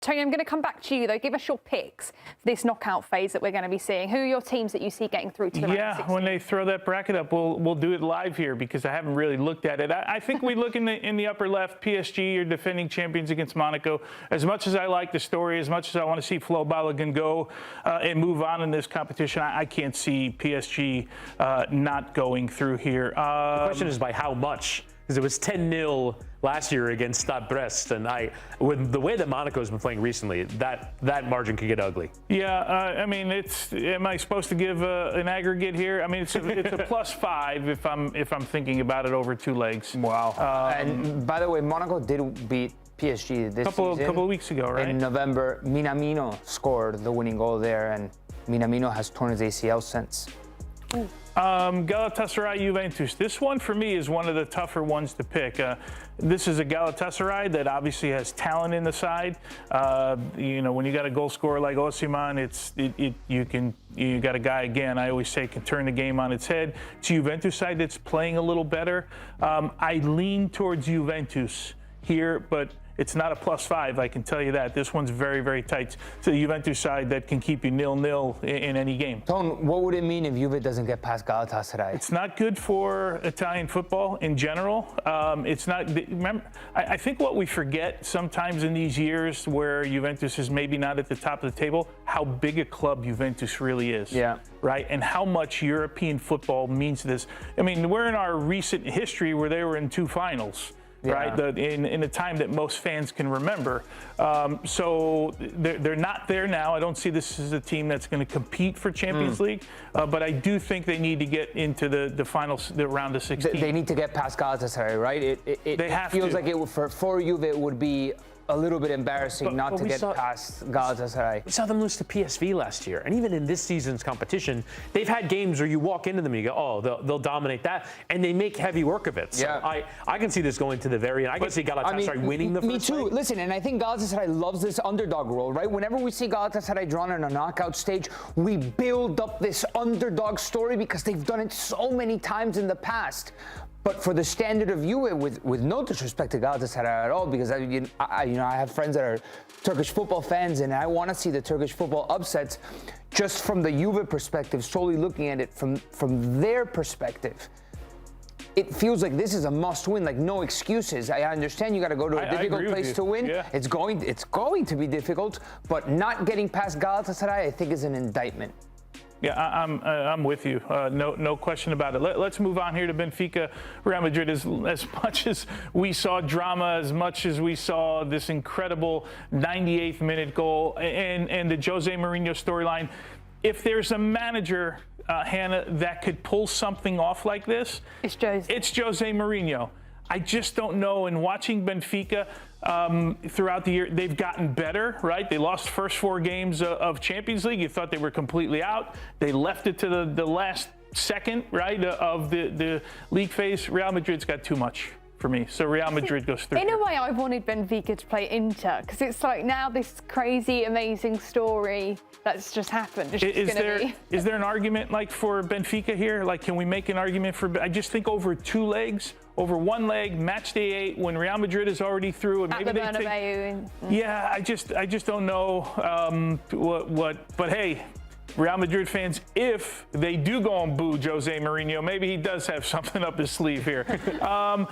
Tony, I'm going to come back to you, though. Give us your picks for this knockout phase that we're going to be seeing. Who are your teams that you see getting through to the round of 16? When they throw that bracket up, we'll do it live here because I haven't really looked at it. I think we look in the upper left, PSG are defending champions against Monaco. As much as I like the story, as much as I want to see Flo Balogun go and move on in this competition, I can't see PSG not going through here. The question is by how much? Because it was 10-0 last year against Stade Brest, and with the way that Monaco's been playing recently, that margin could get ugly. Yeah, I mean, am I supposed to give an aggregate here? I mean, it's a +5 if I'm thinking about it over two legs. Wow. And by the way, Monaco did beat PSG this season. Couple of weeks ago, right? In November, Minamino scored the winning goal there, and Minamino has torn his ACL since. Galatasaray, Juventus. This one for me is one of the tougher ones to pick. This is a Galatasaray that obviously has talent in the side. When you got a goal scorer like Osimhen, you got a guy, again, I always say, can turn the game on its head. It's a Juventus side that's playing a little better. I lean towards Juventus here, but it's not a +5, I can tell you that. This one's very, very tight. It's a Juventus side that can keep you 0-0 in any game. Tone, what would it mean if Juve doesn't get past Galatasaray? It's not good for Italian football in general. It's not. Remember, I think what we forget sometimes in these years where Juventus is maybe not at the top of the table, how big a club Juventus really is. Yeah. Right? And how much European football means to this. I mean, we're in our recent history where they were in 2 finals. Yeah. Right, in a time that most fans can remember. So they're not there now. I don't see this as a team that's going to compete for Champions League, but I do think they need to get into the finals, the round of 16. They need to get past Galatasaray, right? It feels like for Juve it would be a little bit embarrassing not to get past Galatasaray. We saw them lose to PSV last year, and even in this season's competition, they've had games where you walk into them and you go, oh, they'll dominate that, and they make heavy work of it. So yeah. I can see this going to the very end. I can see Galatasaray winning the first Me too. leg. Listen, and I think Galatasaray loves this underdog role, right? Whenever we see Galatasaray drawn in a knockout stage, we build up this underdog story because they've done it so many times in the past. But for the standard of Juve, with no disrespect to Galatasaray at all, because I have friends that are Turkish football fans, and I want to see the Turkish football upsets. Just from the Juve perspective, solely looking at it from their perspective, it feels like this is a must-win. Like no excuses. I understand you got to go to a difficult place to win. Yeah. It's going to be difficult, but not getting past Galatasaray, I think, is an indictment. Yeah, I'm with you. No question about it. Let's move on here to Benfica, Real Madrid. As much as we saw drama, as much as we saw this incredible 98th minute goal and the Jose Mourinho storyline, if there's a manager, Hannah, that could pull something off like this, it's Jose Mourinho. I just don't know. And watching Benfica throughout the year, they've gotten better, right? They lost the first 4 games of Champions League. You thought they were completely out. They left it to the last second, right, of the league phase. Real Madrid's got too much for me. So Real Madrid goes through. In a way, I wanted Benfica to play Inter because it's like now this crazy, amazing story that's just happened. Is there an argument like for Benfica here? Like, can we make an argument for? I just think over 2 legs. Over 1 leg, match day 8, when Real Madrid is already through, and maybe they take. Yeah, I just don't know what. But hey, Real Madrid fans, if they do go and boo Jose Mourinho, maybe he does have something up his sleeve here. All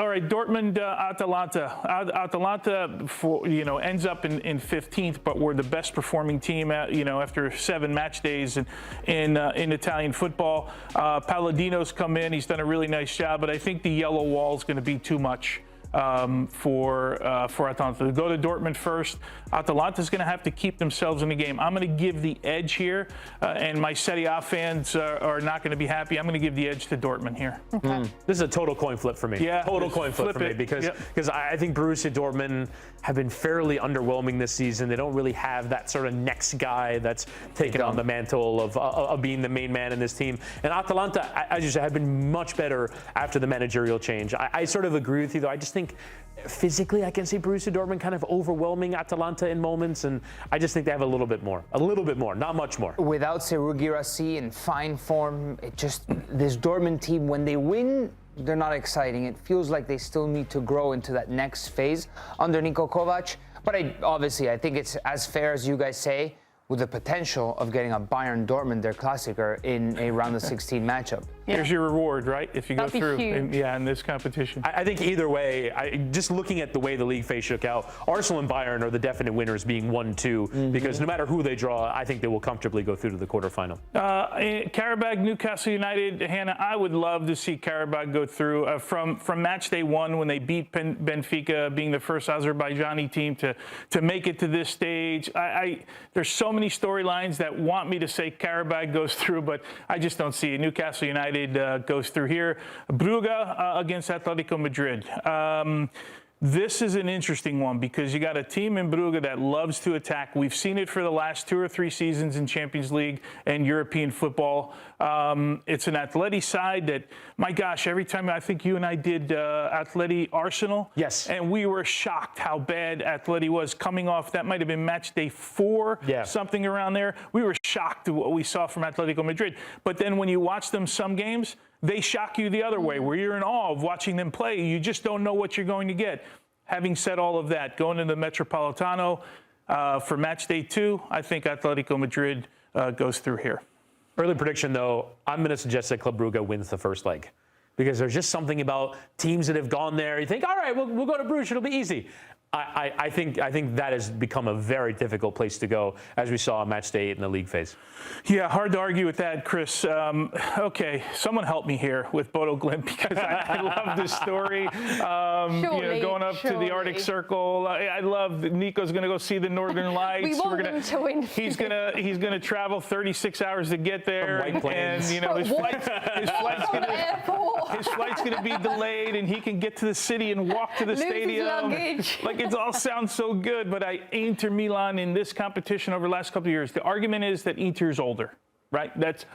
right, Dortmund, Atalanta. Atalanta, ends up in 15th, but we're the best performing team, after 7 match days in Italian football. Palladino's come in. He's done a really nice job, but I think the yellow wall is going to be too much for Atalanta. To go to Dortmund first, Atalanta's going to have to keep themselves in the game. I'm going to give the edge here, and my Serie A fans are not going to be happy. I'm going to give the edge to Dortmund here. Okay. This is a total coin flip for me. Yeah, total coin flip for me because I think Borussia Dortmund have been fairly underwhelming this season. They don't really have that sort of next guy that's taken on the mantle of being the main man in this team. And Atalanta, as you said, have been much better after the managerial change. I sort of agree with you, though. I just think physically I can see Borussia Dortmund kind of overwhelming Atalanta in moments, and I just think they have a little bit more, not much more. Without Seru Girassi in fine form, this Dortmund team, when they win, they're not exciting. It feels like they still need to grow into that next phase under Niko Kovac. But obviously, I think it's as fair as you guys say, with the potential of getting a Bayern Dortmund, their Klassiker, in a round of 16 matchup. Here's your reward, right? If you go through in this competition. I think either way, just looking at the way the league phase shook out, Arsenal and Bayern are the definite winners, being 1-2, because no matter who they draw, I think they will comfortably go through to the quarterfinal. Qarabag, Newcastle United, Hannah, I would love to see Qarabag go through from match day 1 when they beat Benfica, being the first Azerbaijani team to make it to this stage. There's so many storylines that want me to say Qarabag goes through, but I just don't see it. Newcastle United goes through here. Brugge against Atletico Madrid. This is an interesting one because you got a team in Brugge that loves to attack. We've seen it for the last 2 or 3 seasons in Champions League and European football. It's an Atleti side that, my gosh, every time I think you and I did Atleti Arsenal. Yes. And we were shocked how bad Atleti was coming off. That might have been match day 4, something around there. We were shocked at what we saw from Atletico Madrid. But then when you watch them some games, they shock you the other way, where you're in awe of watching them play. You just don't know what you're going to get. Having said all of that, going into the Metropolitano for match day 2, I think Atletico Madrid goes through here. Early prediction, though, I'm going to suggest that Club Brugge wins the first leg, because there's just something about teams that have gone there. You think, all right, we'll go to Bruges. It'll be easy. I think that has become a very difficult place to go, as we saw on match day 8 in the league phase. Yeah, hard to argue with that, Chris. Okay, someone help me here with Bodø Glimt, because I love this story. Going up to the Arctic Circle. I love that Nico's going to go see the Northern Lights. We want them to win. He's gonna travel 36 hours to get there, White Plains. and his flight's gonna be delayed, and he can get to the city and walk to the stadium. Like, it all sounds so good, but Inter Milan in this competition over the last couple of years, the argument is that Inter's older, right?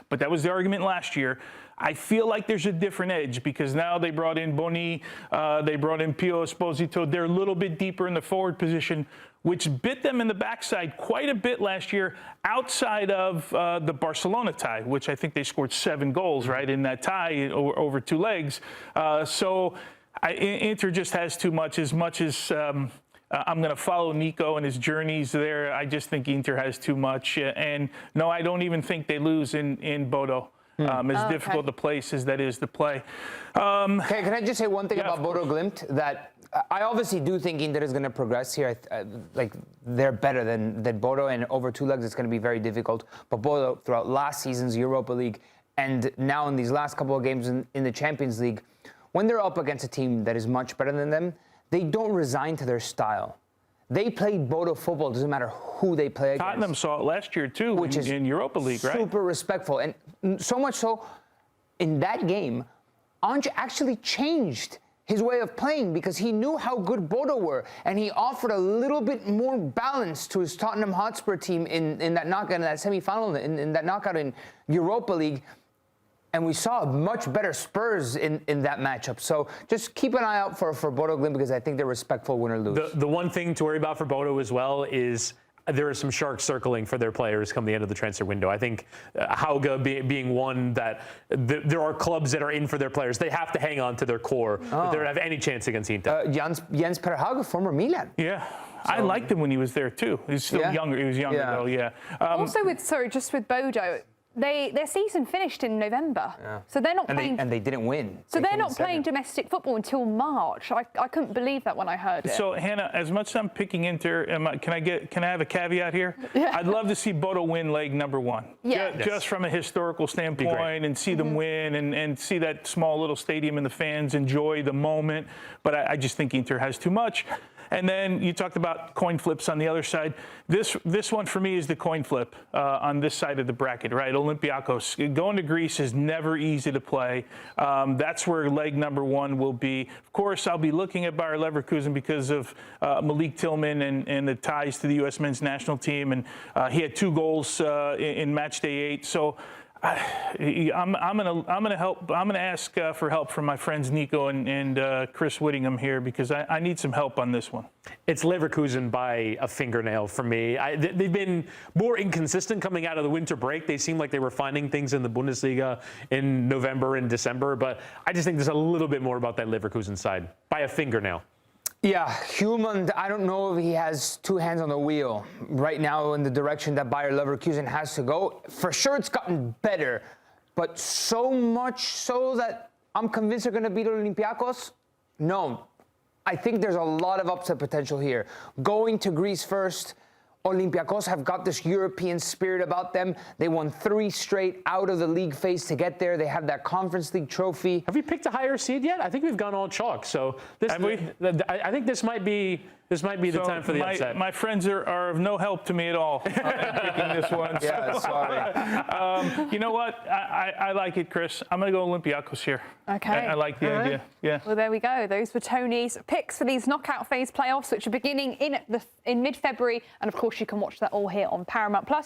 But that was the argument last year. I feel like there's a different edge because now they brought in Boni, they brought in Pio Esposito. They're a little bit deeper in the forward position, which bit them in the backside quite a bit last year outside of the Barcelona tie, which I think they scored 7 goals, right, in that tie over 2 legs. Inter just has too much. As much as I'm going to follow Nico and his journeys there, I just think Inter has too much. And no, I don't even think they lose in Bodø. As difficult a place as that is to play. Okay, can I just say one thing about Bodø Glimt? That I obviously do think Inter is going to progress here. Like, they're better than Bodø, and over 2 legs it's going to be very difficult. But Bodø, throughout last season's Europa League and now in these last couple of games in the Champions League, when they're up against a team that is much better than them, they don't resign to their style. They play Bodø football. It doesn't matter who they play against. Tottenham saw it last year, too, which is in Europa League, right? Super respectful. And so much so, in that game, Ange actually changed his way of playing because he knew how good Bodø were. And he offered a little bit more balance to his Tottenham Hotspur team in that knockout, in that semi-final, in that knockout in Europa League. And we saw much better Spurs in that matchup. So just keep an eye out for Bodø Glimt, because I think they're respectful win or lose. The one thing to worry about for Bodø as well is there are some sharks circling for their players come the end of the transfer window. I think Hauge being one that there are clubs that are in for their players. They have to hang on to their core if they don't have any chance against Inter. Jens Per Hauge, former Milan. Yeah. So, I liked him when he was there too. He's still younger. He was younger though, yeah. Also with Bodø, their season finished in November, so they're not playing. And they didn't win. So they're not playing domestic football until March. I couldn't believe that when I heard it. So Hannah, as much as I'm picking Inter, can I have a caveat here? Yeah. I'd love to see Bodø win leg number 1. Yeah. Just from a historical standpoint, and see them win, and see that small little stadium and the fans enjoy the moment. But I just think Inter has too much. And then you talked about coin flips on the other side. This one for me is the coin flip on this side of the bracket, right? Olympiacos. Going to Greece is never easy to play. That's where leg number 1 will be. Of course, I'll be looking at Bayer Leverkusen because of Malik Tillman and the ties to the U.S. men's national team. And he had 2 goals in match day 8. So I'm gonna ask for help from my friends Nico and Chris Wittyngham here, because I need some help on this one. It's Leverkusen by a fingernail for me. They've been more inconsistent coming out of the winter break. They seemed like they were finding things in the Bundesliga in November and December, but I just think there's a little bit more about that Leverkusen side by a fingernail. Yeah, Hjulmand, I don't know if he has two hands on the wheel right now in the direction that Bayer Leverkusen has to go. For sure, it's gotten better, but so much so that I'm convinced they're going to beat Olympiacos? No. I think there's a lot of upset potential here. Going to Greece first, Olympiacos have got this European spirit about them. They won 3 straight out of the league phase to get there. They have that Conference League trophy. Have we picked a higher seed yet? I think we've gone all chalk. So I think this might be the time for the upset. My friends are of no help to me at all picking this one. Yeah, sorry. You know what? I like it, Chris. I'm going to go Olympiacos here. Okay. I like the idea. Yeah. Well, there we go. Those were Tony's picks for these knockout phase playoffs, which are beginning in mid-February. And of course, you can watch that all here on Paramount Plus.